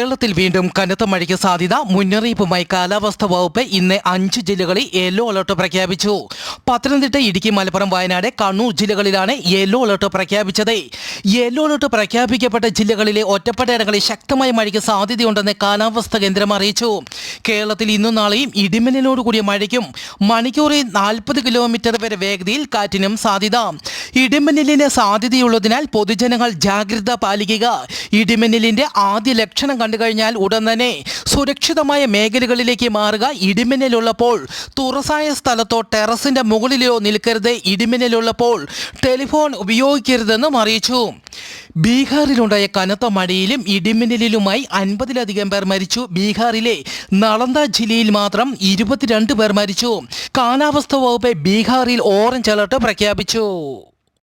കേരളത്തിൽ വീണ്ടും കനത്ത മഴയ്ക്ക് സാധ്യത. മുന്നറിയിപ്പുമായി കാലാവസ്ഥാ വകുപ്പ് ഇന്ന് 5 ജില്ലകളിൽ യെല്ലോ അലർട്ട് പ്രഖ്യാപിച്ചു. പത്തനംതിട്ട, ഇടുക്കി, മലപ്പുറം, വയനാട്, കണ്ണൂർ ജില്ലകളിലാണ് യെല്ലോ അലർട്ട് പ്രഖ്യാപിച്ചത്. യെല്ലോ അലർട്ട് പ്രഖ്യാപിക്കപ്പെട്ട ജില്ലകളിലെ ഒറ്റപ്പെട്ട ഇടങ്ങളിൽ ശക്തമായ മഴയ്ക്ക് സാധ്യതയുണ്ടെന്ന് കാലാവസ്ഥാ കേന്ദ്രം അറിയിച്ചു. കേരളത്തിൽ ഇന്നും നാളെയും ഇടിമിന്നലോട് കൂടിയ മഴയ്ക്കും മണിക്കൂറിൽ 40 കിലോമീറ്റർ വരെ വേഗതയിൽ കാറ്റിനും സാധ്യത. ഇടിമിന്നലിന് സാധ്യതയുള്ളതിനാൽ പൊതുജനങ്ങൾ ജാഗ്രത പാലിക്കുക. ഇടിമിന്നലിന്റെ ആദ്യ ലക്ഷണം കണ്ടുകഴിഞ്ഞാൽ ഉടൻ തന്നെ സുരക്ഷിതമായ മേഖലകളിലേക്ക് മാറുക. ഇടിമിന്നലുള്ളപ്പോൾ തുറസായ സ്ഥലത്തോ ടെറസിന്റെ മുകളിലോ നിൽക്കരുത്. ഇടിമിന്നലുള്ളപ്പോൾ ടെലിഫോൺ ഉപയോഗിക്കരുതെന്നും അറിയിച്ചു. ബീഹാറിലുണ്ടായ കനത്ത മഴയിലും ഇടിമിന്നലിലുമായി 50-ലധികം പേർ മരിച്ചു. ബീഹാറിലെ നളന്ദ ജില്ലയിൽ മാത്രം 22 പേർ മരിച്ചു. കാലാവസ്ഥാ വകുപ്പ് ബീഹാറിൽ ഓറഞ്ച് അലർട്ട് പ്രഖ്യാപിച്ചു.